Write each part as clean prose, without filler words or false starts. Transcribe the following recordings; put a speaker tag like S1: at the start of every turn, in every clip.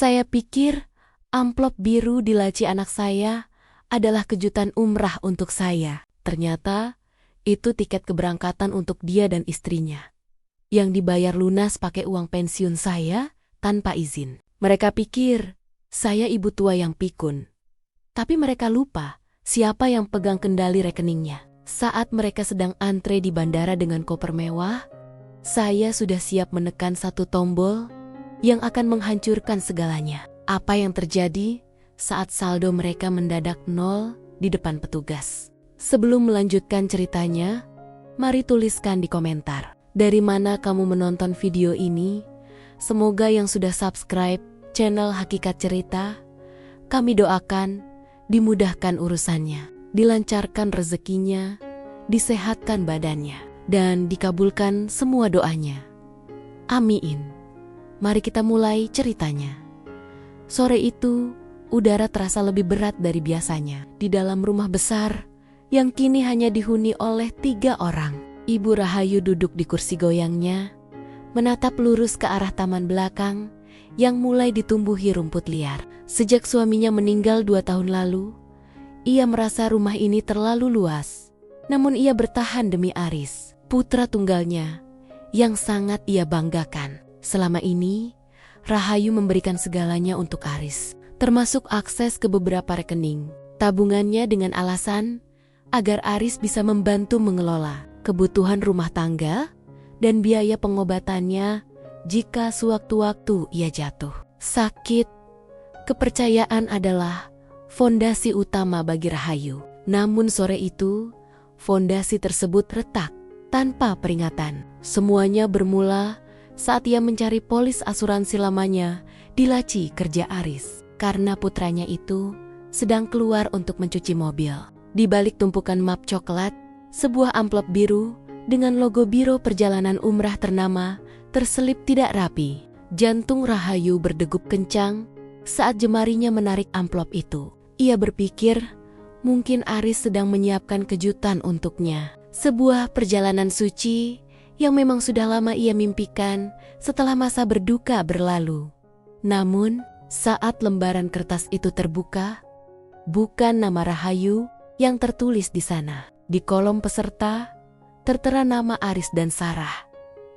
S1: Saya pikir amplop biru di laci anak saya adalah kejutan umrah untuk saya. Ternyata itu tiket keberangkatan untuk dia dan istrinya, yang dibayar lunas pakai uang pensiun saya tanpa izin. Mereka pikir saya ibu tua yang pikun. Tapi mereka lupa siapa yang pegang kendali rekeningnya. Saat mereka sedang antre di bandara dengan koper mewah, saya sudah siap menekan satu tombol yang akan menghancurkan segalanya. Apa yang terjadi saat saldo mereka mendadak nol di depan petugas? Sebelum melanjutkan ceritanya, mari tuliskan di komentar dari mana kamu menonton video ini. Semoga yang sudah subscribe channel Hakikat Cerita, kami doakan dimudahkan urusannya, dilancarkan rezekinya, disehatkan badannya, dan dikabulkan semua doanya. Amin. Mari kita mulai ceritanya. Sore itu, udara terasa lebih berat dari biasanya. Di dalam rumah besar, yang kini hanya dihuni oleh 3 orang. Ibu Rahayu duduk di kursi goyangnya, menatap lurus ke arah taman belakang yang mulai ditumbuhi rumput liar. Sejak suaminya meninggal 2 tahun lalu, ia merasa rumah ini terlalu luas. Namun ia bertahan demi Aris, putra tunggalnya, yang sangat ia banggakan. Selama ini, Rahayu memberikan segalanya untuk Aris, termasuk akses ke beberapa rekening tabungannya dengan alasan agar Aris bisa membantu mengelola kebutuhan rumah tangga dan biaya pengobatannya jika sewaktu-waktu ia jatuh sakit. Kepercayaan adalah fondasi utama bagi Rahayu. Namun sore itu, fondasi tersebut retak tanpa peringatan. Semuanya bermula saat ia mencari polis asuransi lamanya di laci kerja Aris, karena putranya itu sedang keluar untuk mencuci mobil. Di balik tumpukan map coklat, sebuah amplop biru dengan logo Biro Perjalanan Umrah ternama terselip tidak rapi. Jantung Rahayu berdegup kencang saat jemarinya menarik amplop itu. Ia berpikir mungkin Aris sedang menyiapkan kejutan untuknya. Sebuah perjalanan suci yang memang sudah lama ia mimpikan setelah masa berduka berlalu. Namun, saat lembaran kertas itu terbuka, bukan nama Rahayu yang tertulis di sana. Di kolom peserta, tertera nama Aris dan Sarah,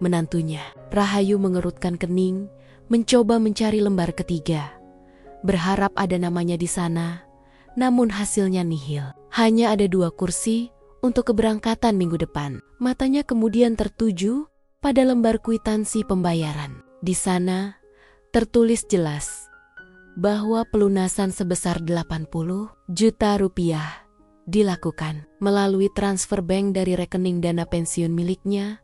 S1: menantunya. Rahayu mengerutkan kening, mencoba mencari lembar ketiga. Berharap ada namanya di sana, namun hasilnya nihil. Hanya ada 2 kursi untuk keberangkatan minggu depan. Matanya kemudian tertuju pada lembar kwitansi pembayaran. Di sana tertulis jelas bahwa pelunasan sebesar 80 juta rupiah dilakukan melalui transfer bank dari rekening dana pensiun miliknya.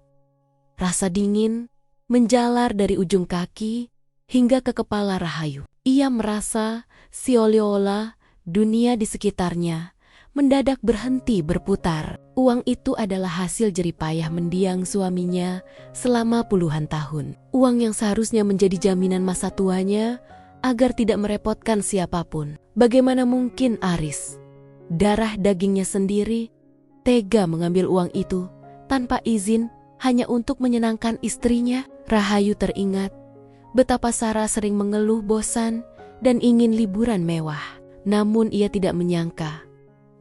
S1: Rasa dingin menjalar dari ujung kaki hingga ke kepala Rahayu. Ia merasa seolah-olah dunia di sekitarnya mendadak berhenti berputar. Uang itu adalah hasil jeripayah mendiang suaminya selama puluhan tahun. Uang yang seharusnya menjadi jaminan masa tuanya agar tidak merepotkan siapapun. Bagaimana mungkin Aris, darah dagingnya sendiri, tega mengambil uang itu tanpa izin hanya untuk menyenangkan istrinya? Rahayu teringat betapa Sarah sering mengeluh bosan dan ingin liburan mewah. Namun ia tidak menyangka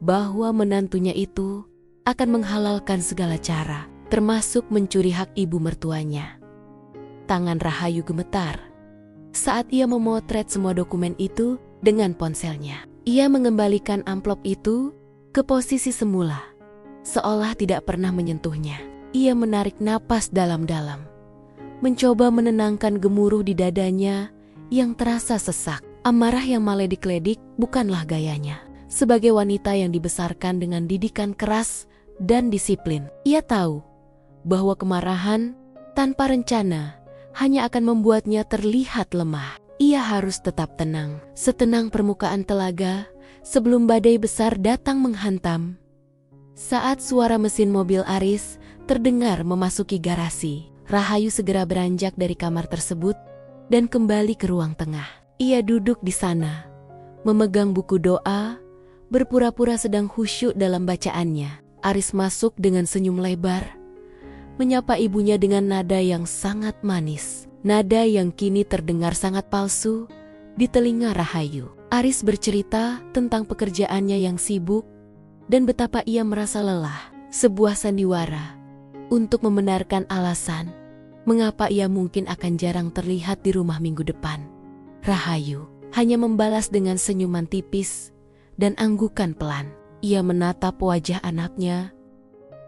S1: bahwa menantunya itu akan menghalalkan segala cara, termasuk mencuri hak ibu mertuanya. Tangan Rahayu gemetar saat ia memotret semua dokumen itu dengan ponselnya. Ia mengembalikan amplop itu ke posisi semula, seolah tidak pernah menyentuhnya. Ia menarik napas dalam-dalam, mencoba menenangkan gemuruh di dadanya yang terasa sesak. Amarah yang meledek-ledik bukanlah gayanya. Sebagai wanita yang dibesarkan dengan didikan keras dan disiplin, ia tahu bahwa kemarahan tanpa rencana hanya akan membuatnya terlihat lemah. Ia harus tetap tenang, setenang permukaan telaga sebelum badai besar datang menghantam. Saat suara mesin mobil Aris terdengar memasuki garasi, Rahayu segera beranjak dari kamar tersebut dan kembali ke ruang tengah. Ia duduk di sana, memegang buku doa, berpura-pura sedang khusyuk dalam bacaannya. Aris masuk dengan senyum lebar, menyapa ibunya dengan nada yang sangat manis. Nada yang kini terdengar sangat palsu di telinga Rahayu. Aris bercerita tentang pekerjaannya yang sibuk dan betapa ia merasa lelah. Sebuah sandiwara untuk membenarkan alasan mengapa ia mungkin akan jarang terlihat di rumah minggu depan. Rahayu hanya membalas dengan senyuman tipis dan anggukan pelan. Ia menatap wajah anaknya,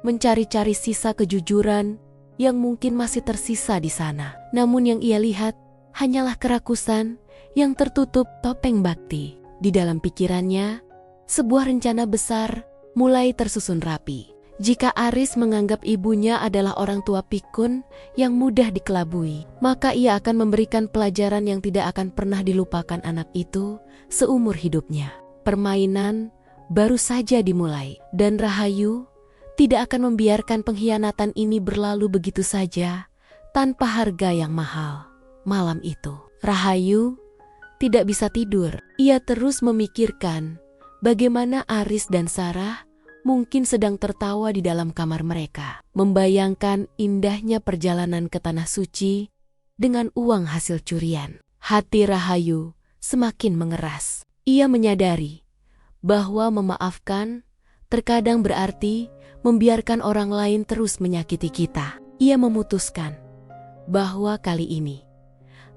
S1: mencari-cari sisa kejujuran yang mungkin masih tersisa di sana. Namun yang ia lihat hanyalah kerakusan yang tertutup topeng bakti. Di dalam pikirannya, sebuah rencana besar mulai tersusun rapi. Jika Aris menganggap ibunya adalah orang tua pikun yang mudah dikelabui, maka ia akan memberikan pelajaran yang tidak akan pernah dilupakan anak itu seumur hidupnya. Permainan baru saja dimulai, dan Rahayu tidak akan membiarkan pengkhianatan ini berlalu begitu saja tanpa harga yang mahal. Malam itu, Rahayu tidak bisa tidur. Ia terus memikirkan bagaimana Aris dan Sarah mungkin sedang tertawa di dalam kamar mereka, membayangkan indahnya perjalanan ke Tanah Suci dengan uang hasil curian. Hati Rahayu semakin mengeras. Ia menyadari bahwa memaafkan terkadang berarti membiarkan orang lain terus menyakiti kita. Ia memutuskan bahwa kali ini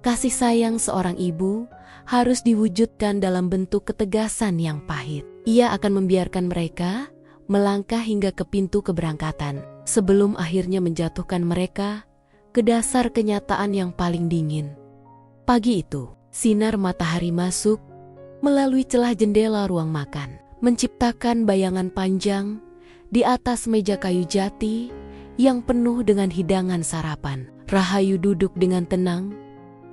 S1: kasih sayang seorang ibu harus diwujudkan dalam bentuk ketegasan yang pahit. Ia akan membiarkan mereka melangkah hingga ke pintu keberangkatan sebelum akhirnya menjatuhkan mereka ke dasar kenyataan yang paling dingin. Pagi itu, sinar matahari masuk melalui celah jendela ruang makan, menciptakan bayangan panjang di atas meja kayu jati yang penuh dengan hidangan sarapan. Rahayu duduk dengan tenang,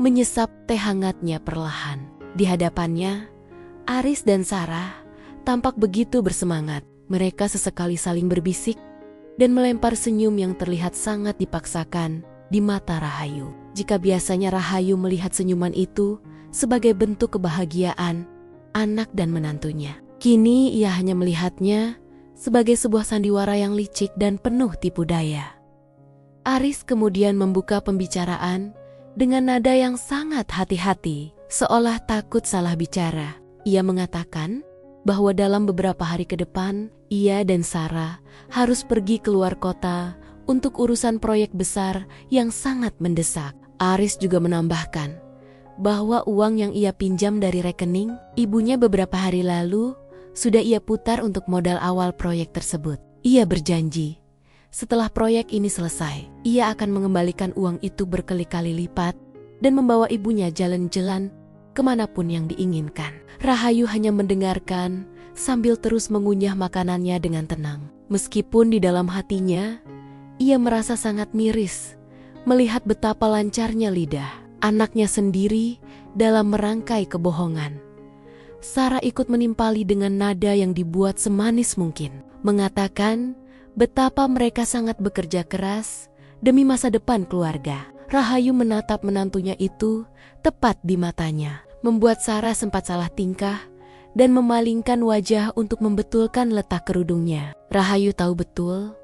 S1: menyesap teh hangatnya perlahan. Di hadapannya, Aris dan Sarah tampak begitu bersemangat. Mereka sesekali saling berbisik dan melempar senyum yang terlihat sangat dipaksakan di mata Rahayu. Jika biasanya Rahayu melihat senyuman itu sebagai bentuk kebahagiaan anak dan menantunya, kini ia hanya melihatnya sebagai sebuah sandiwara yang licik dan penuh tipu daya. Aris kemudian membuka pembicaraan dengan nada yang sangat hati-hati, seolah takut salah bicara. Ia mengatakan bahwa dalam beberapa hari ke depan, ia dan Sarah harus pergi keluar kota untuk urusan proyek besar yang sangat mendesak. Aris juga menambahkan bahwa uang yang ia pinjam dari rekening ibunya beberapa hari lalu sudah ia putar untuk modal awal proyek tersebut. Ia berjanji, setelah proyek ini selesai, ia akan mengembalikan uang itu berkali-kali lipat dan membawa ibunya jalan-jalan kemanapun yang diinginkan. Rahayu hanya mendengarkan sambil terus mengunyah makanannya dengan tenang. Meskipun di dalam hatinya, ia merasa sangat miris melihat betapa lancarnya lidah anaknya sendiri dalam merangkai kebohongan. Sarah ikut menimpali dengan nada yang dibuat semanis mungkin, mengatakan betapa mereka sangat bekerja keras demi masa depan keluarga. Rahayu menatap menantunya itu tepat di matanya, membuat Sarah sempat salah tingkah dan memalingkan wajah untuk membetulkan letak kerudungnya. Rahayu tahu betul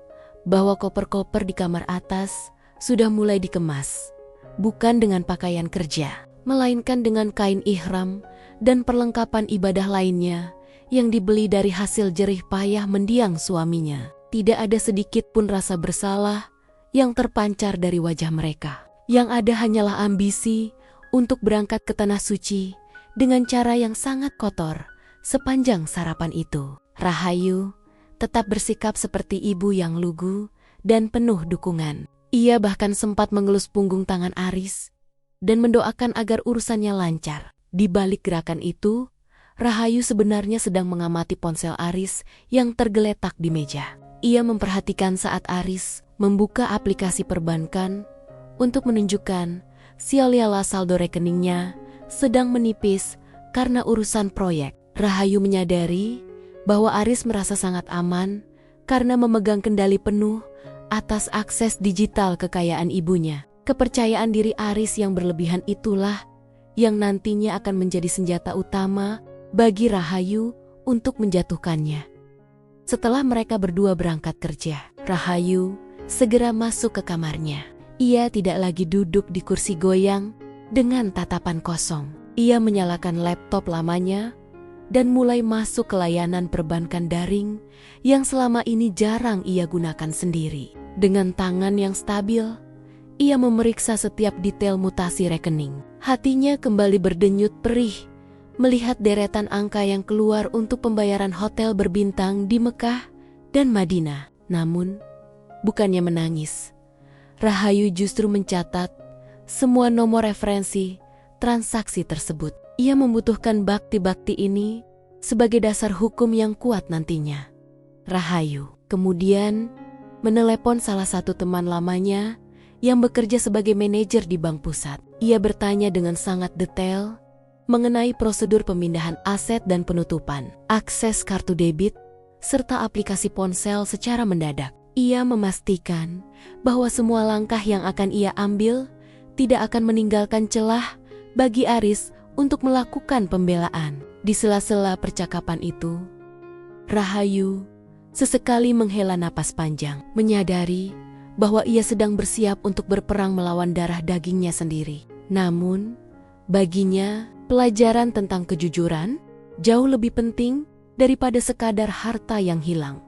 S1: bahwa koper-koper di kamar atas sudah mulai dikemas, bukan dengan pakaian kerja, melainkan dengan kain ihram dan perlengkapan ibadah lainnya yang dibeli dari hasil jerih payah mendiang suaminya. Tidak ada sedikit pun rasa bersalah yang terpancar dari wajah mereka. Yang ada hanyalah ambisi untuk berangkat ke Tanah Suci dengan cara yang sangat kotor sepanjang sarapan itu. Rahayu tetap bersikap seperti ibu yang lugu dan penuh dukungan. Ia bahkan sempat mengelus punggung tangan Aris dan mendoakan agar urusannya lancar. Di balik gerakan itu, Rahayu sebenarnya sedang mengamati ponsel Aris yang tergeletak di meja. Ia memperhatikan saat Aris membuka aplikasi perbankan untuk menunjukkan sialiala saldo rekeningnya sedang menipis karena urusan proyek. Rahayu menyadari bahwa Aris merasa sangat aman karena memegang kendali penuh atas akses digital kekayaan ibunya. Kepercayaan diri Aris yang berlebihan itulah yang nantinya akan menjadi senjata utama bagi Rahayu untuk menjatuhkannya. Setelah mereka berdua berangkat kerja, Rahayu segera masuk ke kamarnya. Ia tidak lagi duduk di kursi goyang dengan tatapan kosong. Ia menyalakan laptop lamanya dan mulai masuk ke layanan perbankan daring yang selama ini jarang ia gunakan sendiri. Dengan tangan yang stabil, ia memeriksa setiap detail mutasi rekening. Hatinya kembali berdenyut perih melihat deretan angka yang keluar untuk pembayaran hotel berbintang di Mekah dan Madinah. Namun, bukannya menangis, Rahayu justru mencatat semua nomor referensi transaksi tersebut. Ia membutuhkan bakti-bakti ini sebagai dasar hukum yang kuat nantinya. Rahayu kemudian menelepon salah satu teman lamanya yang bekerja sebagai manajer di bank pusat. Ia bertanya dengan sangat detail mengenai prosedur pemindahan aset dan penutupan, akses kartu debit, serta aplikasi ponsel secara mendadak. Ia memastikan bahwa semua langkah yang akan ia ambil tidak akan meninggalkan celah bagi Aris untuk melakukan pembelaan. Di sela-sela percakapan itu, Rahayu sesekali menghela napas panjang, menyadari bahwa ia sedang bersiap untuk berperang melawan darah dagingnya sendiri. Namun, baginya, pelajaran tentang kejujuran jauh lebih penting daripada sekadar harta yang hilang.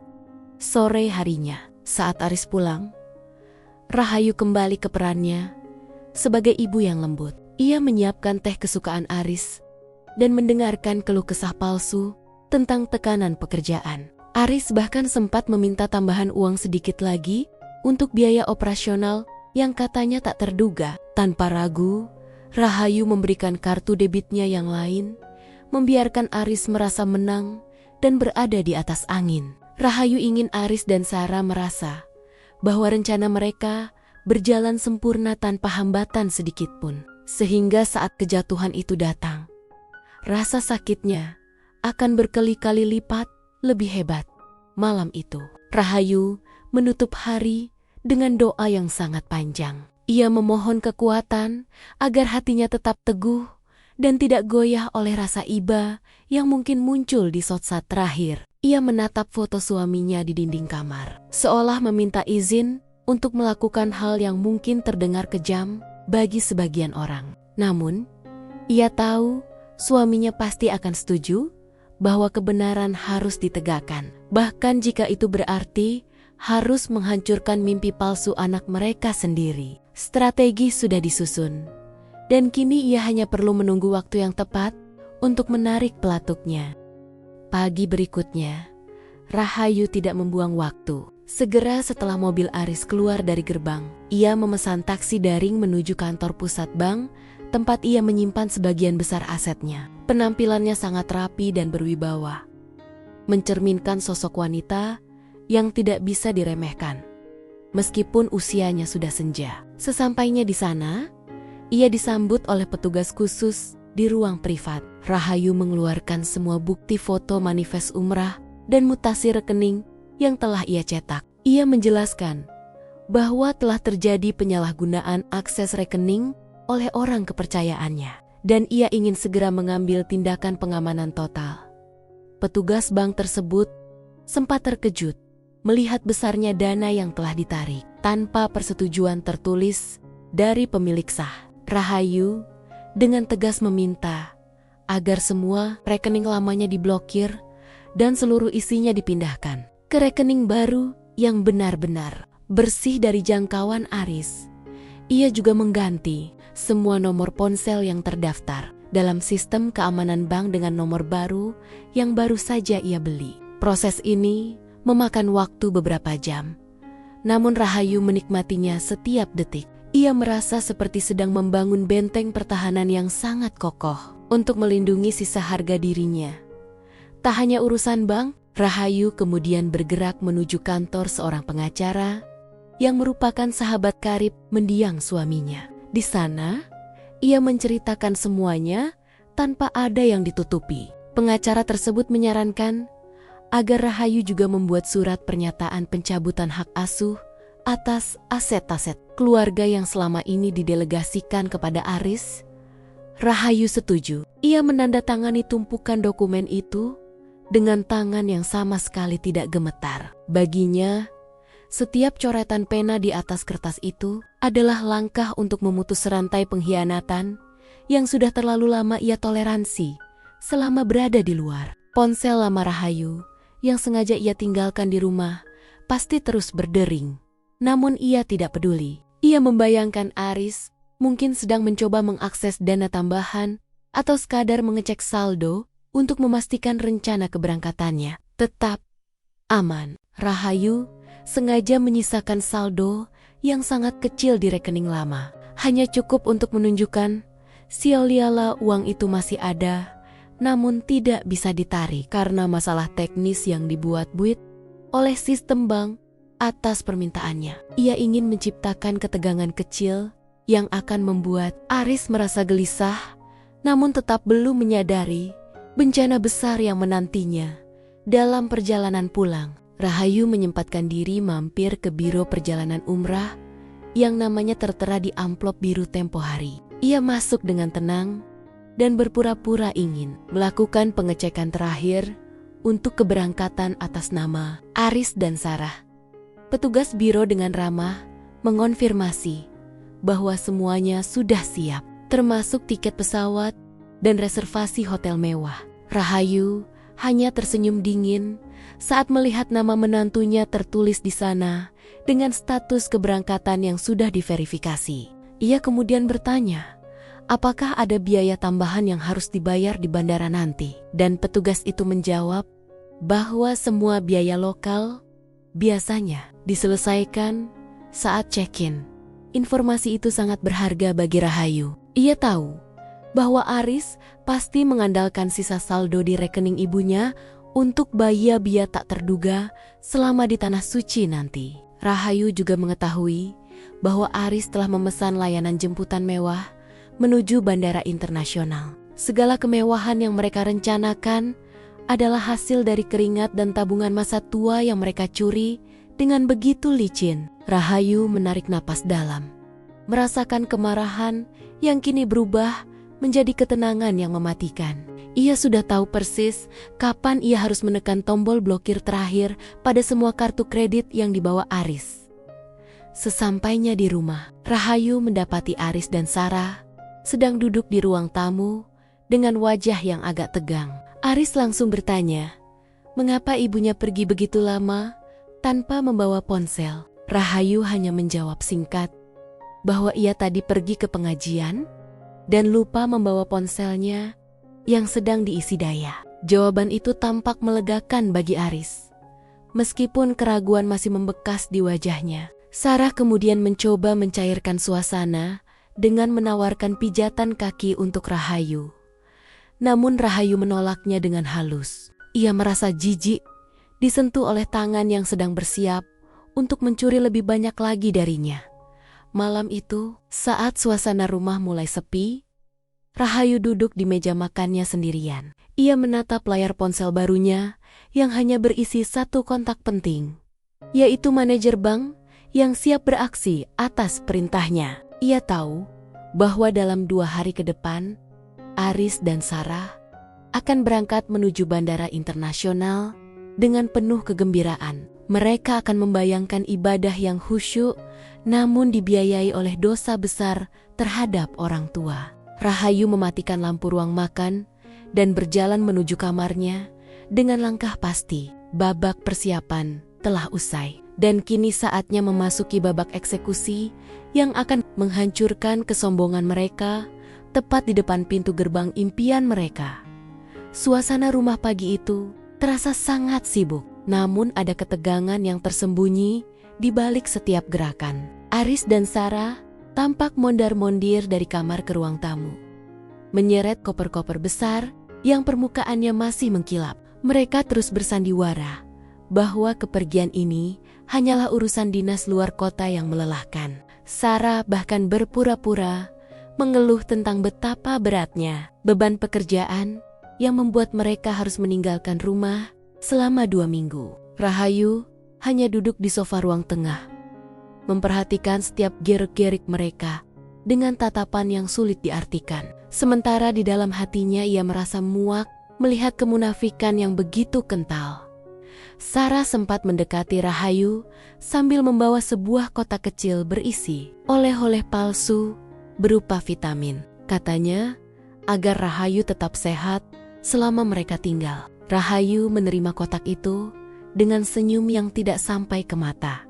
S1: Sore harinya, saat Aris pulang, Rahayu kembali ke perannya sebagai ibu yang lembut. Ia menyiapkan teh kesukaan Aris dan mendengarkan keluh kesah palsu tentang tekanan pekerjaan. Aris bahkan sempat meminta tambahan uang sedikit lagi untuk biaya operasional yang katanya tak terduga. Tanpa ragu, Rahayu memberikan kartu debitnya yang lain, membiarkan Aris merasa menang dan berada di atas angin. Rahayu ingin Aris dan Sarah merasa bahwa rencana mereka berjalan sempurna tanpa hambatan sedikit pun. Sehingga saat kejatuhan itu datang, rasa sakitnya akan berkali-kali lipat lebih hebat. Malam itu, Rahayu menutup hari dengan doa yang sangat panjang. Ia memohon kekuatan agar hatinya tetap teguh dan tidak goyah oleh rasa iba yang mungkin muncul di saat terakhir. Ia menatap foto suaminya di dinding kamar, seolah meminta izin untuk melakukan hal yang mungkin terdengar kejam bagi sebagian orang. Namun, ia tahu suaminya pasti akan setuju bahwa kebenaran harus ditegakkan. Bahkan jika itu berarti harus menghancurkan mimpi palsu anak mereka sendiri. Strategi sudah disusun, dan kini ia hanya perlu menunggu waktu yang tepat untuk menarik pelatuknya. Pagi berikutnya, Rahayu tidak membuang waktu. Segera setelah mobil Aris keluar dari gerbang, ia memesan taksi daring menuju kantor pusat bank, tempat ia menyimpan sebagian besar asetnya. Penampilannya sangat rapi dan berwibawa, mencerminkan sosok wanita yang tidak bisa diremehkan. Meskipun usianya sudah senja. Sesampainya di sana, ia disambut oleh petugas khusus di ruang privat. Rahayu mengeluarkan semua bukti foto manifest umrah dan mutasi rekening yang telah ia cetak. Ia menjelaskan bahwa telah terjadi penyalahgunaan akses rekening oleh orang kepercayaannya, dan ia ingin segera mengambil tindakan pengamanan total. Petugas bank tersebut sempat terkejut melihat besarnya dana yang telah ditarik tanpa persetujuan tertulis dari pemilik sah. Rahayu dengan tegas meminta agar semua rekening lamanya diblokir dan seluruh isinya dipindahkan ke rekening baru yang benar-benar bersih dari jangkauan Aris. Ia juga mengganti semua nomor ponsel yang terdaftar dalam sistem keamanan bank dengan nomor baru yang baru saja ia beli. Proses ini memakan waktu beberapa jam, namun Rahayu menikmatinya setiap detik. Ia merasa seperti sedang membangun benteng pertahanan yang sangat kokoh untuk melindungi sisa harga dirinya. Tak hanya urusan bank, Rahayu kemudian bergerak menuju kantor seorang pengacara yang merupakan sahabat karib mendiang suaminya. Di sana, ia menceritakan semuanya tanpa ada yang ditutupi. Pengacara tersebut menyarankan agar Rahayu juga membuat surat pernyataan pencabutan hak asuh atas aset-aset keluarga yang selama ini didelegasikan kepada Aris. Rahayu setuju. Ia menandatangani tumpukan dokumen itu dengan tangan yang sama sekali tidak gemetar. Baginya, setiap coretan pena di atas kertas itu adalah langkah untuk memutus rantai pengkhianatan yang sudah terlalu lama ia toleransi selama berada di luar. Ponsel lama Rahayu yang sengaja ia tinggalkan di rumah pasti terus berdering. Namun ia tidak peduli. Ia membayangkan Aris mungkin sedang mencoba mengakses dana tambahan atau sekadar mengecek saldo untuk memastikan rencana keberangkatannya tetap aman. Rahayu sengaja menyisakan saldo yang sangat kecil di rekening lama. Hanya cukup untuk menunjukkan seolah-olah uang itu masih ada, namun tidak bisa ditarik karena masalah teknis yang dibuat-buat oleh sistem bank atas permintaannya. Ia ingin menciptakan ketegangan kecil yang akan membuat Aris merasa gelisah, namun tetap belum menyadari bencana besar yang menantinya. Dalam perjalanan pulang, Rahayu menyempatkan diri mampir ke biro perjalanan umrah yang namanya tertera di amplop biru tempo hari. Ia masuk dengan tenang dan berpura-pura ingin melakukan pengecekan terakhir untuk keberangkatan atas nama Aris dan Sarah. Petugas biro dengan ramah mengonfirmasi bahwa semuanya sudah siap, termasuk tiket pesawat dan reservasi hotel mewah. Rahayu hanya tersenyum dingin saat melihat nama menantunya tertulis di sana dengan status keberangkatan yang sudah diverifikasi. Ia kemudian bertanya, apakah ada biaya tambahan yang harus dibayar di bandara nanti? Dan petugas itu menjawab bahwa semua biaya lokal biasanya diselesaikan saat check-in. Informasi itu sangat berharga bagi Rahayu. Ia tahu bahwa Aris pasti mengandalkan sisa saldo di rekening ibunya untuk biaya tak terduga selama di Tanah Suci nanti. Rahayu juga mengetahui bahwa Aris telah memesan layanan jemputan mewah menuju bandara internasional. Segala kemewahan yang mereka rencanakan adalah hasil dari keringat dan tabungan masa tua yang mereka curi dengan begitu licin. Rahayu menarik napas dalam, merasakan kemarahan yang kini berubah menjadi ketenangan yang mematikan. Ia sudah tahu persis kapan ia harus menekan tombol blokir terakhir pada semua kartu kredit yang dibawa Aris. Sesampainya di rumah, Rahayu mendapati Aris dan Sarah sedang duduk di ruang tamu dengan wajah yang agak tegang. Aris langsung bertanya, mengapa ibunya pergi begitu lama tanpa membawa ponsel? Rahayu hanya menjawab singkat bahwa ia tadi pergi ke pengajian dan lupa membawa ponselnya yang sedang diisi daya. Jawaban itu tampak melegakan bagi Aris. Meskipun keraguan masih membekas di wajahnya, Sarah kemudian mencoba mencairkan suasana dengan menawarkan pijatan kaki untuk Rahayu. Namun Rahayu menolaknya dengan halus. Ia merasa jijik disentuh oleh tangan yang sedang bersiap untuk mencuri lebih banyak lagi darinya. Malam itu, saat suasana rumah mulai sepi, Rahayu duduk di meja makannya sendirian. Ia menatap layar ponsel barunya yang hanya berisi satu kontak penting, yaitu manajer bank yang siap beraksi atas perintahnya. Ia tahu bahwa dalam 2 hari ke depan, Aris dan Sarah akan berangkat menuju bandara internasional dengan penuh kegembiraan. Mereka akan membayangkan ibadah yang khusyuk namun dibiayai oleh dosa besar terhadap orang tua. Rahayu mematikan lampu ruang makan dan berjalan menuju kamarnya dengan langkah pasti. Babak persiapan telah usai dan kini saatnya memasuki babak eksekusi yang akan menghancurkan kesombongan mereka tepat di depan pintu gerbang impian mereka. Suasana rumah pagi itu terasa sangat sibuk, namun ada ketegangan yang tersembunyi di balik setiap gerakan. Aris dan Sarah tampak mondar-mondir dari kamar ke ruang tamu, menyeret koper-koper besar yang permukaannya masih mengkilap. Mereka terus bersandiwara bahwa kepergian ini hanyalah urusan dinas luar kota yang melelahkan. Sarah bahkan berpura-pura mengeluh tentang betapa beratnya beban pekerjaan yang membuat mereka harus meninggalkan rumah selama 2 minggu. Rahayu hanya duduk di sofa ruang tengah, memperhatikan setiap gerak-gerik mereka dengan tatapan yang sulit diartikan. Sementara di dalam hatinya ia merasa muak melihat kemunafikan yang begitu kental. Sarah sempat mendekati Rahayu sambil membawa sebuah kotak kecil berisi oleh-oleh palsu berupa vitamin. Katanya, agar Rahayu tetap sehat selama mereka tinggal. Rahayu menerima kotak itu dengan senyum yang tidak sampai ke mata.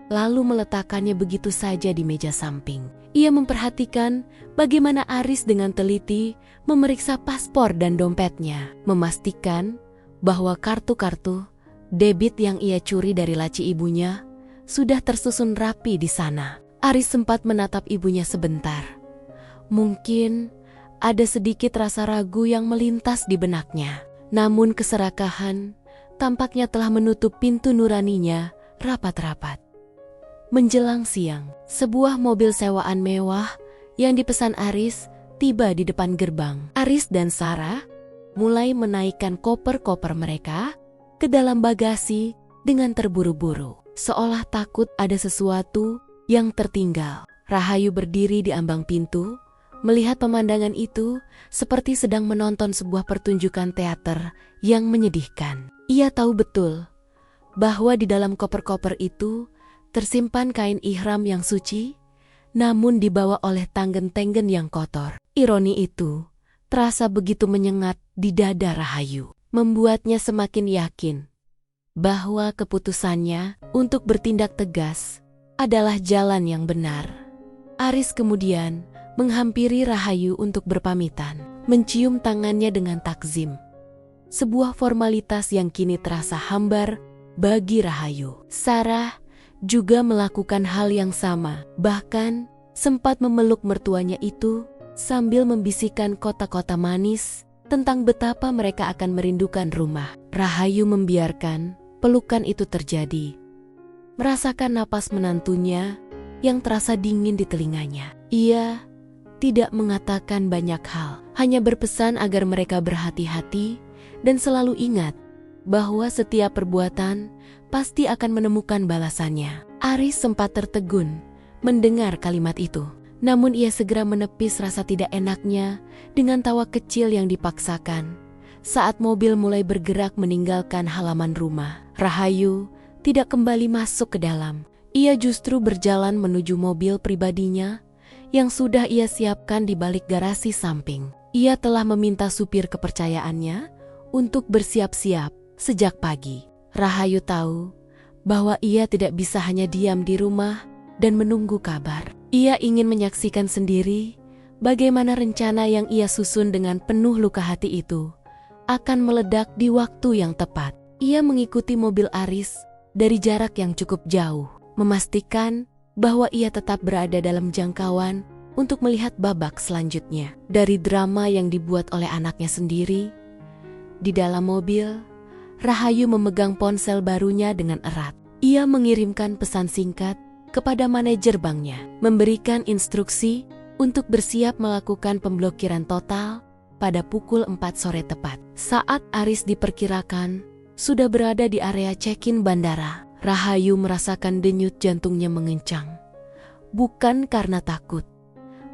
S1: Lalu meletakkannya begitu saja di meja samping. Ia memperhatikan bagaimana Aris dengan teliti memeriksa paspor dan dompetnya, memastikan bahwa kartu-kartu debit yang ia curi dari laci ibunya sudah tersusun rapi di sana. Aris sempat menatap ibunya sebentar. Mungkin ada sedikit rasa ragu yang melintas di benaknya. Namun keserakahan tampaknya telah menutup pintu nuraninya rapat-rapat. Menjelang siang, sebuah mobil sewaan mewah yang dipesan Aris tiba di depan gerbang. Aris dan Sarah mulai menaikkan koper-koper mereka ke dalam bagasi dengan terburu-buru, seolah takut ada sesuatu yang tertinggal. Rahayu berdiri di ambang pintu, melihat pemandangan itu seperti sedang menonton sebuah pertunjukan teater yang menyedihkan. Ia tahu betul bahwa di dalam koper-koper itu tersimpan kain ihram yang suci, namun dibawa oleh tanggen-tenggen yang kotor. Ironi itu terasa begitu menyengat di dada Rahayu, membuatnya semakin yakin bahwa keputusannya untuk bertindak tegas adalah jalan yang benar. Aris kemudian menghampiri Rahayu untuk berpamitan, mencium tangannya dengan takzim. Sebuah formalitas yang kini terasa hambar bagi Rahayu. Sarah juga melakukan hal yang sama, bahkan sempat memeluk mertuanya itu sambil membisikkan kota-kota manis tentang betapa mereka akan merindukan rumah. Rahayu membiarkan pelukan itu terjadi, merasakan napas menantunya yang terasa dingin di telinganya. Ia tidak mengatakan banyak hal, hanya berpesan agar mereka berhati-hati dan selalu ingat bahwa setiap perbuatan pasti akan menemukan balasannya. Aris sempat tertegun mendengar kalimat itu, namun ia segera menepis rasa tidak enaknya dengan tawa kecil yang dipaksakan saat mobil mulai bergerak meninggalkan halaman rumah. Rahayu tidak kembali masuk ke dalam. Ia justru berjalan menuju mobil pribadinya yang sudah ia siapkan di balik garasi samping. Ia telah meminta supir kepercayaannya untuk bersiap-siap sejak pagi. Rahayu tahu bahwa ia tidak bisa hanya diam di rumah dan menunggu kabar. Ia ingin menyaksikan sendiri bagaimana rencana yang ia susun dengan penuh luka hati itu akan meledak di waktu yang tepat. Ia mengikuti mobil Aris dari jarak yang cukup jauh, memastikan bahwa ia tetap berada dalam jangkauan untuk melihat babak selanjutnya. Dari drama yang dibuat oleh anaknya sendiri, di dalam mobil, Rahayu memegang ponsel barunya dengan erat. Ia mengirimkan pesan singkat kepada manajer banknya, memberikan instruksi untuk bersiap melakukan pemblokiran total pada pukul 4 sore tepat. Saat Aris diperkirakan sudah berada di area check-in bandara, Rahayu merasakan denyut jantungnya mengencang. Bukan karena takut,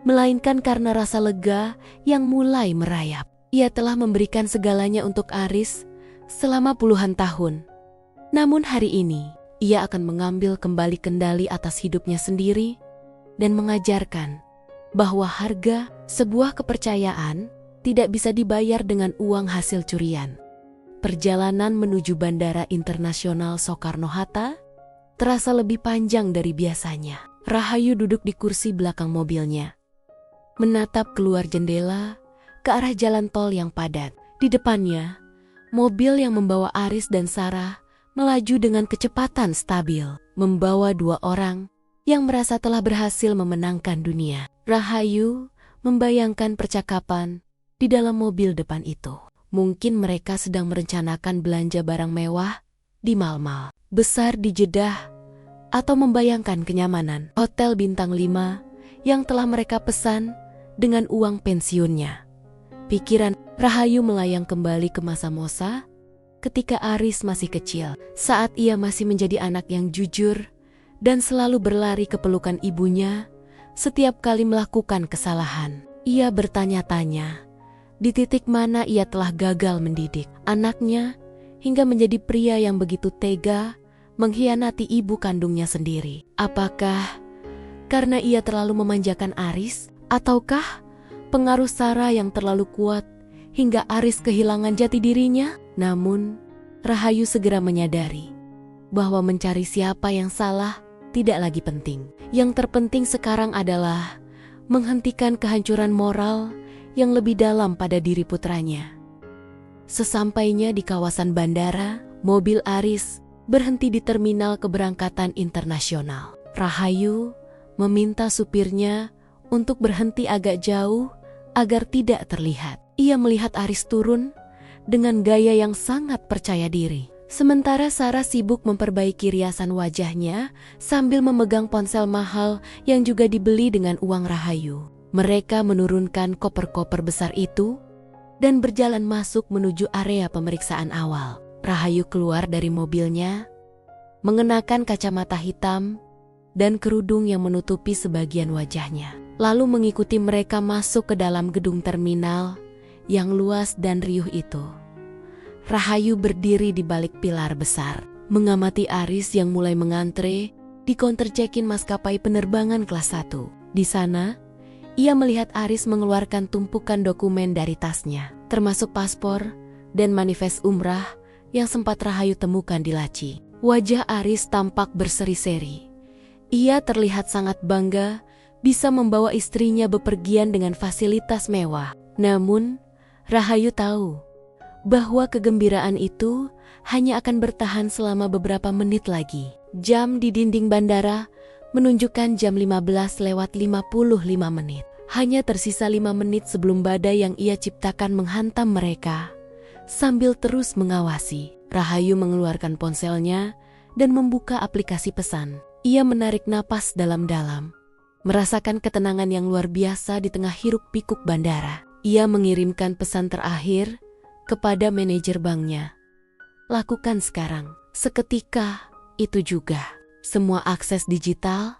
S1: melainkan karena rasa lega yang mulai merayap. Ia telah memberikan segalanya untuk Aris selama puluhan tahun. Namun hari ini, ia akan mengambil kembali kendali atas hidupnya sendiri dan mengajarkan bahwa harga sebuah kepercayaan tidak bisa dibayar dengan uang hasil curian. Perjalanan menuju Bandara Internasional Soekarno-Hatta terasa lebih panjang dari biasanya. Rahayu duduk di kursi belakang mobilnya, menatap keluar jendela ke arah jalan tol yang padat. Di depannya, mobil yang membawa Aris dan Sarah melaju dengan kecepatan stabil, membawa 2 orang yang merasa telah berhasil memenangkan dunia. Rahayu membayangkan percakapan di dalam mobil depan itu. Mungkin mereka sedang merencanakan belanja barang mewah di mal-mal besar di Jeddah, atau membayangkan kenyamanan hotel bintang 5 yang telah mereka pesan dengan uang pensiunnya. Pikiran Rahayu melayang kembali ke masa-masa ketika Aris masih kecil, saat ia masih menjadi anak yang jujur dan selalu berlari ke pelukan ibunya setiap kali melakukan kesalahan. Ia bertanya-tanya di titik mana ia telah gagal mendidik anaknya hingga menjadi pria yang begitu tega mengkhianati ibu kandungnya sendiri. Apakah karena ia terlalu memanjakan Aris, ataukah Pengaruh Sarah yang terlalu kuat hingga Aris kehilangan jati dirinya. Namun, Rahayu segera menyadari bahwa mencari siapa yang salah tidak lagi penting. Yang terpenting sekarang adalah menghentikan kehancuran moral yang lebih dalam pada diri putranya. Sesampainya di kawasan bandara, mobil Aris berhenti di terminal keberangkatan internasional. Rahayu meminta supirnya untuk berhenti agak jauh agar tidak terlihat. Ia melihat Aris turun dengan gaya yang sangat percaya diri. Sementara Sarah sibuk memperbaiki riasan wajahnya sambil memegang ponsel mahal yang juga dibeli dengan uang Rahayu. Mereka menurunkan koper-koper besar itu dan berjalan masuk menuju area pemeriksaan awal. Rahayu keluar dari mobilnya, mengenakan kacamata hitam dan kerudung yang menutupi sebagian wajahnya. Lalu mengikuti mereka masuk ke dalam gedung terminal yang luas dan riuh itu. Rahayu berdiri di balik pilar besar, mengamati Aris yang mulai mengantre di counter check-in maskapai penerbangan kelas 1. Di sana, ia melihat Aris mengeluarkan tumpukan dokumen dari tasnya, termasuk paspor dan manifest umrah yang sempat Rahayu temukan di laci. Wajah Aris tampak berseri-seri. Ia terlihat sangat bangga bisa membawa istrinya bepergian dengan fasilitas mewah. Namun, Rahayu tahu bahwa kegembiraan itu hanya akan bertahan selama beberapa menit lagi. Jam di dinding bandara menunjukkan jam 15:55. Hanya tersisa 5 menit sebelum badai yang ia ciptakan menghantam mereka. Sambil terus mengawasi, Rahayu mengeluarkan ponselnya dan membuka aplikasi pesan. Ia menarik napas dalam-dalam, merasakan ketenangan yang luar biasa di tengah hiruk-pikuk bandara. Ia mengirimkan pesan terakhir kepada manajer banknya. Lakukan sekarang. Seketika itu juga, semua akses digital,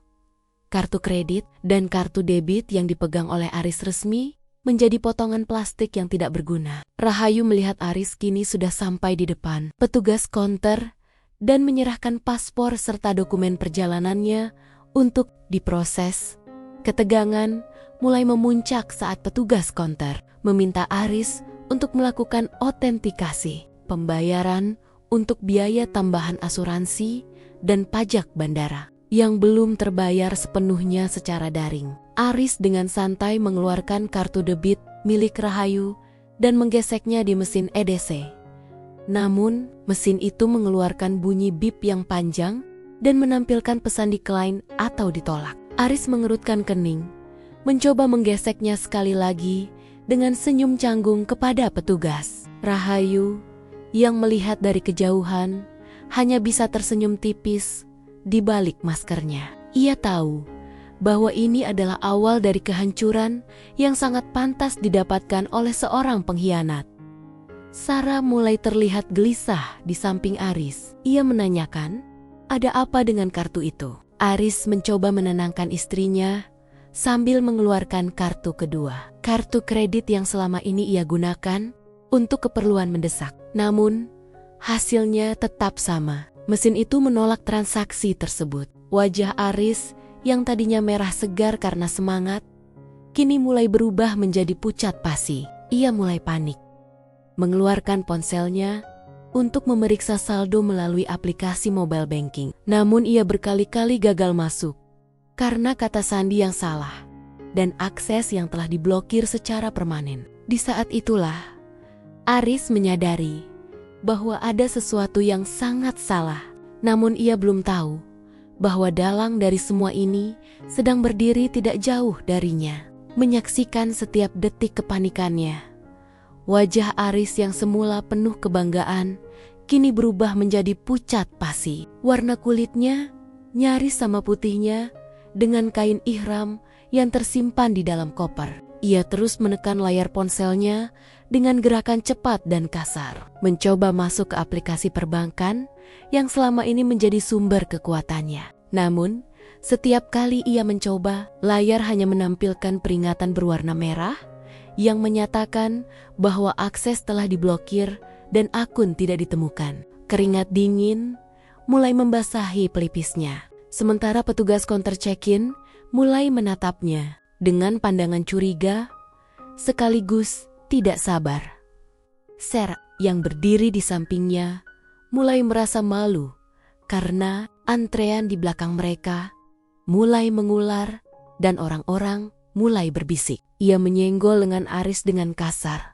S1: kartu kredit, dan kartu debit yang dipegang oleh Aris resmi menjadi potongan plastik yang tidak berguna. Rahayu melihat Aris kini sudah sampai di depan petugas konter dan menyerahkan paspor serta dokumen perjalanannya untuk diproses. Ketegangan mulai memuncak saat petugas konter meminta Aris untuk melakukan autentikasi, pembayaran untuk biaya tambahan asuransi dan pajak bandara yang belum terbayar sepenuhnya secara daring. Aris dengan santai mengeluarkan kartu debit milik Rahayu dan menggeseknya di mesin EDC. Namun, mesin itu mengeluarkan bunyi bip yang panjang dan menampilkan pesan decline atau ditolak. Aris mengerutkan kening, mencoba menggeseknya sekali lagi dengan senyum canggung kepada petugas. Rahayu yang melihat dari kejauhan hanya bisa tersenyum tipis di balik maskernya. Ia tahu bahwa ini adalah awal dari kehancuran yang sangat pantas didapatkan oleh seorang pengkhianat. Sarah mulai terlihat gelisah di samping Aris. Ia menanyakan, ada apa dengan kartu itu? Aris mencoba menenangkan istrinya sambil mengeluarkan kartu kedua. Kartu kredit yang selama ini ia gunakan untuk keperluan mendesak. Namun, hasilnya tetap sama. Mesin itu menolak transaksi tersebut. Wajah Aris yang tadinya merah segar karena semangat, kini mulai berubah menjadi pucat pasi. Ia mulai panik, mengeluarkan ponselnya untuk memeriksa saldo melalui aplikasi mobile banking. Namun ia berkali-kali gagal masuk karena kata sandi yang salah dan akses yang telah diblokir secara permanen. Di saat itulah, Aris menyadari bahwa ada sesuatu yang sangat salah. Namun ia belum tahu bahwa dalang dari semua ini sedang berdiri tidak jauh darinya, menyaksikan setiap detik kepanikannya. Wajah Aris yang semula penuh kebanggaan kini berubah menjadi pucat pasi. Warna kulitnya nyaris sama putihnya dengan kain ihram yang tersimpan di dalam koper. Ia terus menekan layar ponselnya dengan gerakan cepat dan kasar, mencoba masuk ke aplikasi perbankan yang selama ini menjadi sumber kekuatannya. Namun, setiap kali ia mencoba, layar hanya menampilkan peringatan berwarna merah yang menyatakan bahwa akses telah diblokir dan akun tidak ditemukan. Keringat dingin mulai membasahi pelipisnya. Sementara petugas counter check-in mulai menatapnya dengan pandangan curiga sekaligus tidak sabar. Sarah yang berdiri di sampingnya mulai merasa malu karena antrean di belakang mereka mulai mengular dan orang-orang mulai berbisik. Ia menyenggol lengan Aris dengan kasar,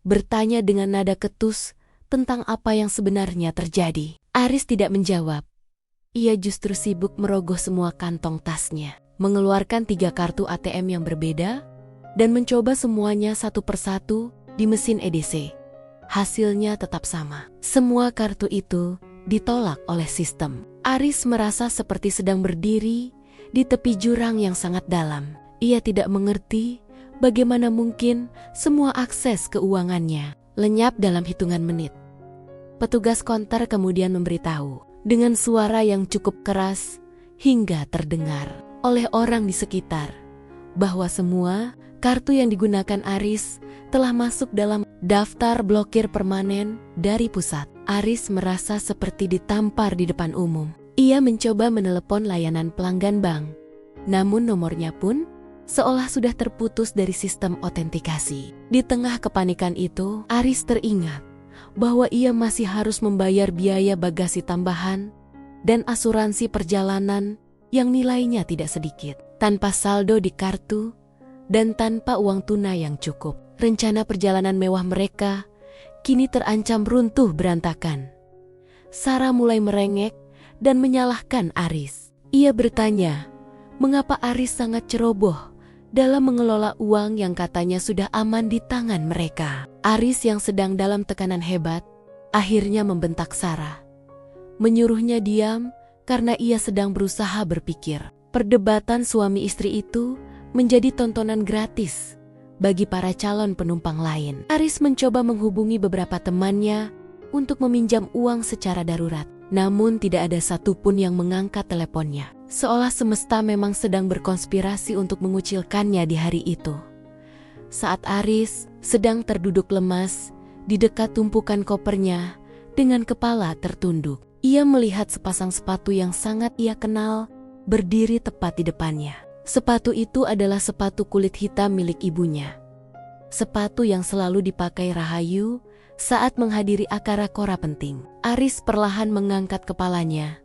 S1: bertanya dengan nada ketus tentang apa yang sebenarnya terjadi. Aris tidak menjawab. Ia justru sibuk merogoh semua kantong tasnya, mengeluarkan 3 kartu ATM yang berbeda, dan mencoba semuanya satu persatu di mesin EDC. Hasilnya tetap sama. Semua kartu itu ditolak oleh sistem. Aris merasa seperti sedang berdiri di tepi jurang yang sangat dalam. Ia tidak mengerti bagaimana mungkin semua akses keuangannya lenyap dalam hitungan menit. Petugas konter kemudian memberitahu dengan suara yang cukup keras hingga terdengar oleh orang di sekitar bahwa semua kartu yang digunakan Aris telah masuk dalam daftar blokir permanen dari pusat. Aris merasa seperti ditampar di depan umum. Ia mencoba menelepon layanan pelanggan bank, namun nomornya pun seolah sudah terputus dari sistem autentikasi. Di tengah kepanikan itu, Aris teringat bahwa ia masih harus membayar biaya bagasi tambahan dan asuransi perjalanan yang nilainya tidak sedikit. Tanpa saldo di kartu dan tanpa uang tunai yang cukup, rencana perjalanan mewah mereka kini terancam runtuh berantakan. Sarah mulai merengek dan menyalahkan Aris. Ia bertanya, mengapa Aris sangat ceroboh dalam mengelola uang yang katanya sudah aman di tangan mereka. Aris yang sedang dalam tekanan hebat akhirnya membentak Sarah, menyuruhnya diam karena ia sedang berusaha berpikir. Perdebatan suami istri itu menjadi tontonan gratis bagi para calon penumpang lain. Aris mencoba menghubungi beberapa temannya untuk meminjam uang secara darurat, namun tidak ada satupun yang mengangkat teleponnya. Seolah semesta memang sedang berkonspirasi untuk mengucilkannya di hari itu. Saat Aris sedang terduduk lemas di dekat tumpukan kopernya dengan kepala tertunduk, ia melihat sepasang sepatu yang sangat ia kenal berdiri tepat di depannya. Sepatu itu adalah sepatu kulit hitam milik ibunya. Sepatu yang selalu dipakai Rahayu saat menghadiri akara-kora penting. Aris perlahan mengangkat kepalanya.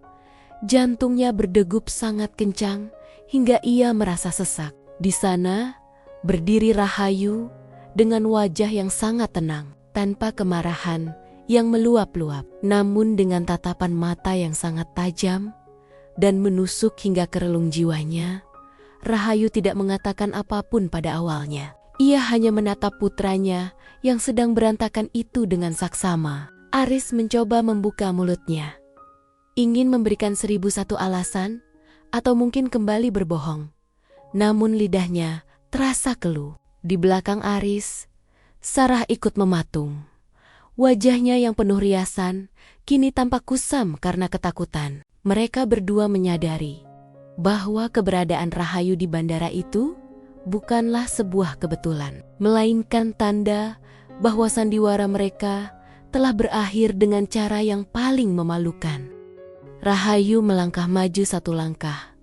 S1: Jantungnya berdegup sangat kencang hingga ia merasa sesak. Di sana berdiri Rahayu dengan wajah yang sangat tenang, tanpa kemarahan yang meluap-luap, namun dengan tatapan mata yang sangat tajam dan menusuk hingga ke relung jiwanya. Rahayu tidak mengatakan apapun pada awalnya. Ia hanya menatap putranya yang sedang berantakan itu dengan saksama. Aris mencoba membuka mulutnya, ingin memberikan 1001 alasan atau mungkin kembali berbohong. Namun lidahnya terasa keluh. Di belakang Aris, Sarah ikut mematung. Wajahnya yang penuh riasan kini tampak kusam karena ketakutan. Mereka berdua menyadari bahwa keberadaan Rahayu di bandara itu bukanlah sebuah kebetulan, melainkan tanda bahwa sandiwara mereka telah berakhir dengan cara yang paling memalukan. Rahayu melangkah maju 1 langkah,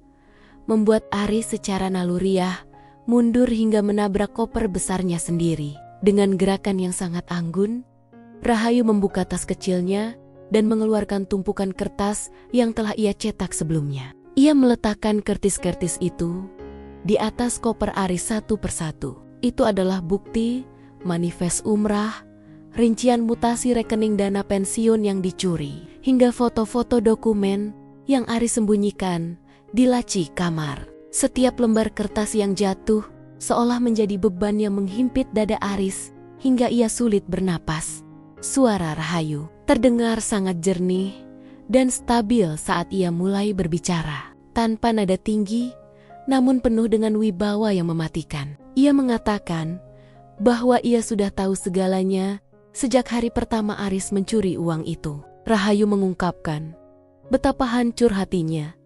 S1: membuat Aris secara naluriah mundur hingga menabrak koper besarnya sendiri. Dengan gerakan yang sangat anggun, Rahayu membuka tas kecilnya dan mengeluarkan tumpukan kertas yang telah ia cetak sebelumnya. Ia meletakkan kertis-kertis itu di atas koper Aris satu persatu. Itu adalah bukti, manifest umrah, rincian mutasi rekening dana pensiun yang dicuri, hingga foto-foto dokumen yang Aris sembunyikan di laci kamar. Setiap lembar kertas yang jatuh seolah menjadi beban yang menghimpit dada Aris hingga ia sulit bernapas. Suara Rahayu terdengar sangat jernih dan stabil saat ia mulai berbicara. Tanpa nada tinggi, namun penuh dengan wibawa yang mematikan. Ia mengatakan bahwa ia sudah tahu segalanya sejak hari pertama Aris mencuri uang itu. Rahayu mengungkapkan betapa hancur hatinya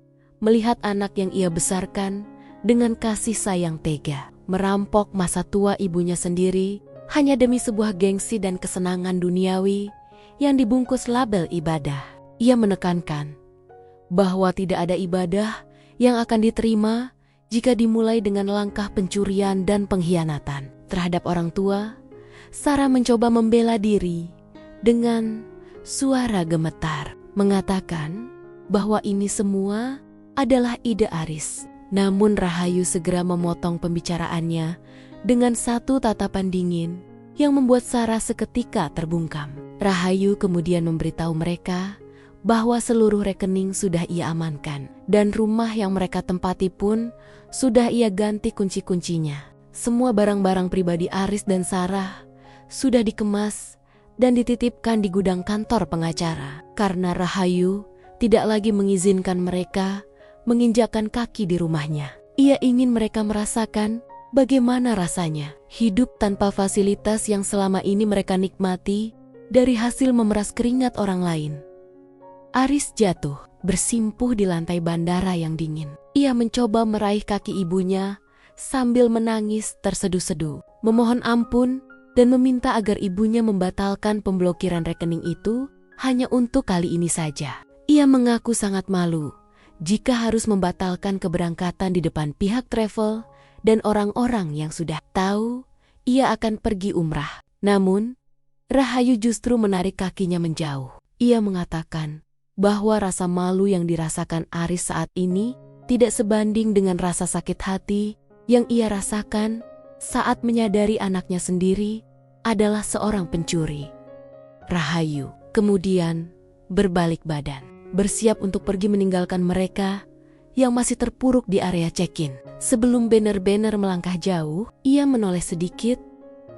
S1: melihat anak yang ia besarkan dengan kasih sayang tega merampok masa tua ibunya sendiri hanya demi sebuah gengsi dan kesenangan duniawi yang dibungkus label ibadah. Ia menekankan bahwa tidak ada ibadah yang akan diterima jika dimulai dengan langkah pencurian dan pengkhianatan. terhadap orang tua, Sarah mencoba membela diri dengan suara gemetar, mengatakan bahwa ini semua adalah ide Aris. Namun Rahayu segera memotong pembicaraannya dengan satu tatapan dingin yang membuat Sarah seketika terbungkam. Rahayu kemudian memberitahu mereka bahwa seluruh rekening sudah ia amankan dan rumah yang mereka tempati pun sudah ia ganti kunci-kuncinya. Semua barang-barang pribadi Aris dan Sarah sudah dikemas dan dititipkan di gudang kantor pengacara karena Rahayu tidak lagi mengizinkan mereka menginjakkan kaki di rumahnya. Ia ingin mereka merasakan bagaimana rasanya hidup tanpa fasilitas yang selama ini mereka nikmati dari hasil memeras keringat orang lain. Aris jatuh, bersimpuh di lantai bandara yang dingin. Ia mencoba meraih kaki ibunya sambil menangis terseduh-seduh, memohon ampun dan meminta agar ibunya membatalkan pemblokiran rekening itu hanya untuk kali ini saja. Ia mengaku sangat malu jika harus membatalkan keberangkatan di depan pihak travel dan orang-orang yang sudah tahu ia akan pergi umrah. Namun, Rahayu justru menarik kakinya menjauh. Ia mengatakan bahwa rasa malu yang dirasakan Aris saat ini tidak sebanding dengan rasa sakit hati yang ia rasakan saat menyadari anaknya sendiri adalah seorang pencuri. Rahayu kemudian berbalik badan, bersiap untuk pergi meninggalkan mereka yang masih terpuruk di area check-in. Sebelum banner-banner melangkah jauh, ia menoleh sedikit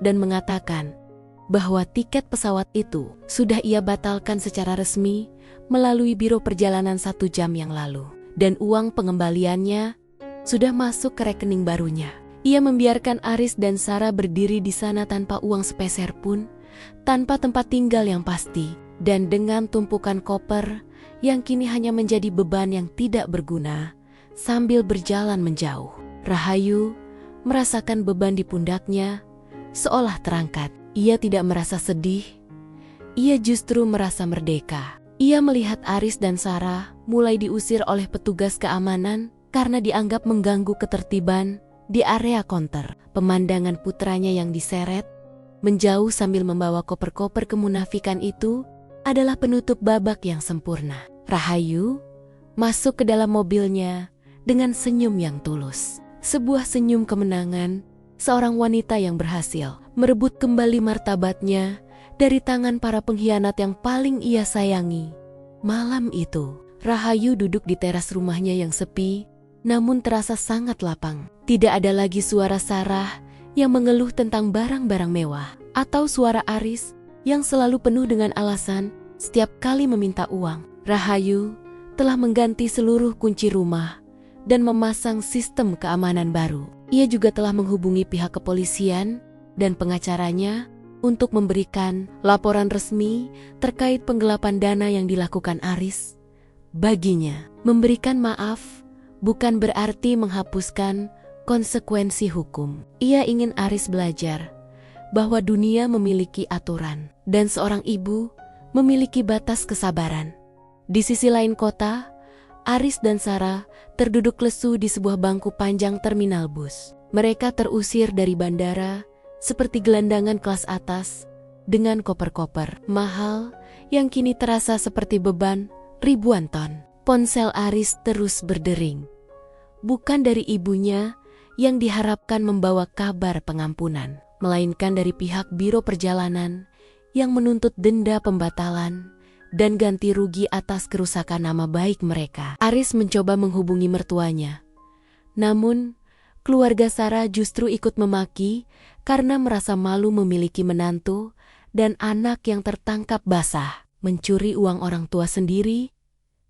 S1: dan mengatakan bahwa tiket pesawat itu sudah ia batalkan secara resmi melalui biro perjalanan 1 jam yang lalu. Dan uang pengembaliannya sudah masuk ke rekening barunya. Ia membiarkan Aris dan Sarah berdiri di sana tanpa uang sepeser pun, tanpa tempat tinggal yang pasti, dan dengan tumpukan koper yang kini hanya menjadi beban yang tidak berguna sambil berjalan menjauh. Rahayu merasakan beban di pundaknya seolah terangkat. Ia tidak merasa sedih, ia justru merasa merdeka. Ia melihat Aris dan Sarah mulai diusir oleh petugas keamanan karena dianggap mengganggu ketertiban di area konter. Pemandangan putranya yang diseret menjauh sambil membawa koper-koper kemunafikan itu adalah penutup babak yang sempurna. Rahayu masuk ke dalam mobilnya dengan senyum yang tulus. Sebuah senyum kemenangan seorang wanita yang berhasil merebut kembali martabatnya dari tangan para pengkhianat yang paling ia sayangi. Malam itu, Rahayu duduk di teras rumahnya yang sepi, namun terasa sangat lapang. Tidak ada lagi suara Sarah yang mengeluh tentang barang-barang mewah, atau suara Aris yang selalu penuh dengan alasan setiap kali meminta uang. Rahayu telah mengganti seluruh kunci rumah dan memasang sistem keamanan baru. Ia juga telah menghubungi pihak kepolisian dan pengacaranya untuk memberikan laporan resmi terkait penggelapan dana yang dilakukan Aris. Baginya, memberikan maaf bukan berarti menghapuskan konsekuensi hukum. Ia ingin Aris belajar bahwa dunia memiliki aturan dan seorang ibu memiliki batas kesabaran. Di sisi lain kota, Aris dan Sarah terduduk lesu di sebuah bangku panjang terminal bus. Mereka terusir dari bandara seperti gelandangan kelas atas dengan koper-koper mahal yang kini terasa seperti beban ribuan ton. Ponsel Aris terus berdering. Bukan dari ibunya yang diharapkan membawa kabar pengampunan, melainkan dari pihak biro perjalanan yang menuntut denda pembatalan dan ganti rugi atas kerusakan nama baik mereka. Aris mencoba menghubungi mertuanya. Namun, keluarga Sarah justru ikut memaki karena merasa malu memiliki menantu dan anak yang tertangkap basah mencuri uang orang tua sendiri.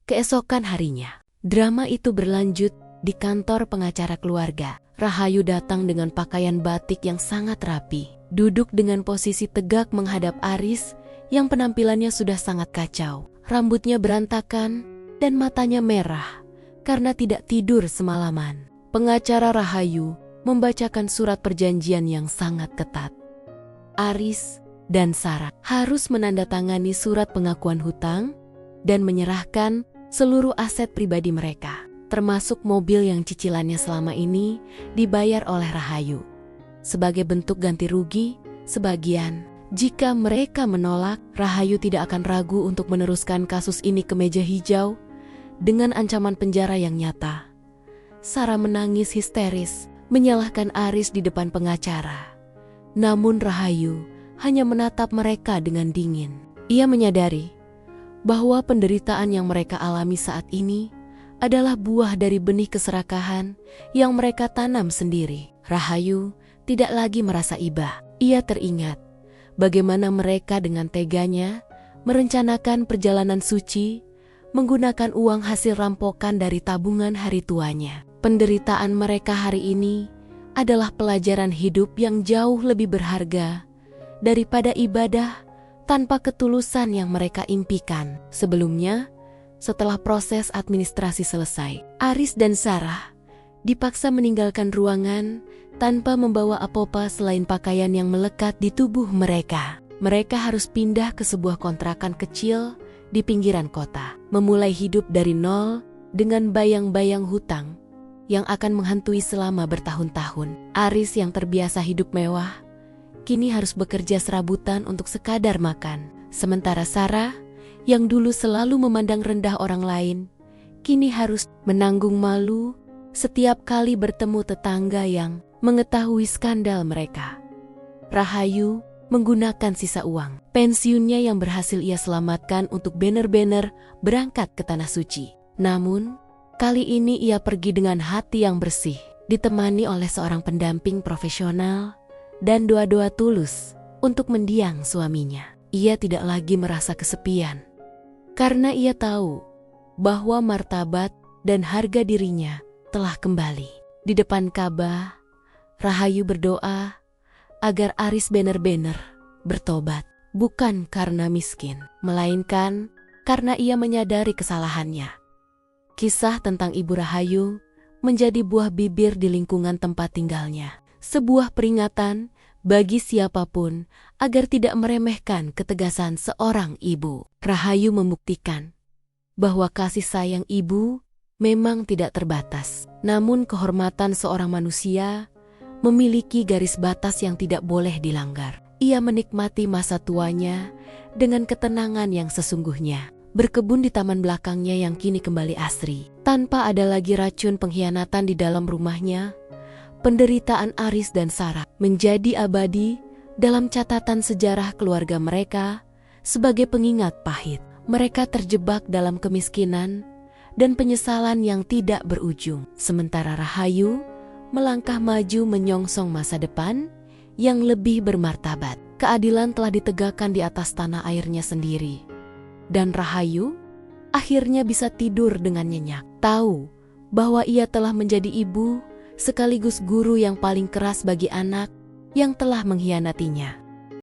S1: Keesokan harinya, drama itu berlanjut di kantor pengacara keluarga. Rahayu datang dengan pakaian batik yang sangat rapi, duduk dengan posisi tegak menghadap Aris yang penampilannya sudah sangat kacau. Rambutnya berantakan dan matanya merah karena tidak tidur semalaman. Pengacara Rahayu membacakan surat perjanjian yang sangat ketat. Aris dan Sarah harus menandatangani surat pengakuan hutang dan menyerahkan seluruh aset pribadi mereka, termasuk mobil yang cicilannya selama ini dibayar oleh Rahayu. sebagai bentuk ganti rugi sebagian. Jika mereka menolak, Rahayu tidak akan ragu untuk meneruskan kasus ini ke meja hijau dengan ancaman penjara yang nyata. Sarah menangis histeris, menyalahkan Aris di depan pengacara. Namun Rahayu hanya menatap mereka dengan dingin. Ia menyadari bahwa penderitaan yang mereka alami saat ini adalah buah dari benih keserakahan yang mereka tanam sendiri. Rahayu tidak lagi merasa iba. Ia teringat bagaimana mereka dengan teganya merencanakan perjalanan suci menggunakan uang hasil rampokan dari tabungan hari tuanya. Penderitaan mereka hari ini adalah pelajaran hidup yang jauh lebih berharga daripada ibadah tanpa ketulusan yang mereka impikan. Sebelumnya, setelah proses administrasi selesai, Aris dan Sarah dipaksa meninggalkan ruangan tanpa membawa apa-apa selain pakaian yang melekat di tubuh mereka. Mereka harus pindah ke sebuah kontrakan kecil di pinggiran kota, memulai hidup dari nol dengan bayang-bayang hutang yang akan menghantui selama bertahun-tahun. Aris yang terbiasa hidup mewah, kini harus bekerja serabutan untuk sekadar makan. Sementara Sarah, yang dulu selalu memandang rendah orang lain, kini harus menanggung malu setiap kali bertemu tetangga yang mengetahui skandal mereka. Rahayu menggunakan sisa uang pensiunnya yang berhasil ia selamatkan untuk banner-banner berangkat ke Tanah Suci. Namun, kali ini ia pergi dengan hati yang bersih, ditemani oleh seorang pendamping profesional dan doa-doa tulus untuk mendiang suaminya. Ia tidak lagi merasa kesepian, karena ia tahu bahwa martabat dan harga dirinya telah kembali. Di depan Ka'bah, Rahayu berdoa agar Aris benar-benar bertobat, bukan karena miskin, melainkan karena ia menyadari kesalahannya. Kisah tentang Ibu Rahayu menjadi buah bibir di lingkungan tempat tinggalnya, sebuah peringatan bagi siapapun agar tidak meremehkan ketegasan seorang ibu. Rahayu membuktikan bahwa kasih sayang ibu memang tidak terbatas, namun kehormatan seorang manusia memiliki garis batas yang tidak boleh dilanggar. Ia menikmati masa tuanya dengan ketenangan yang sesungguhnya, berkebun di taman belakangnya yang kini kembali asri. Tanpa ada lagi racun pengkhianatan di dalam rumahnya, penderitaan Aris dan Sarah menjadi abadi dalam catatan sejarah keluarga mereka sebagai pengingat pahit. Mereka terjebak dalam kemiskinan dan penyesalan yang tidak berujung. Sementara Rahayu melangkah maju menyongsong masa depan yang lebih bermartabat. Keadilan telah ditegakkan di atas tanah airnya sendiri. Dan Rahayu akhirnya bisa tidur dengan nyenyak, tahu bahwa ia telah menjadi ibu sekaligus guru yang paling keras bagi anak yang telah mengkhianatinya.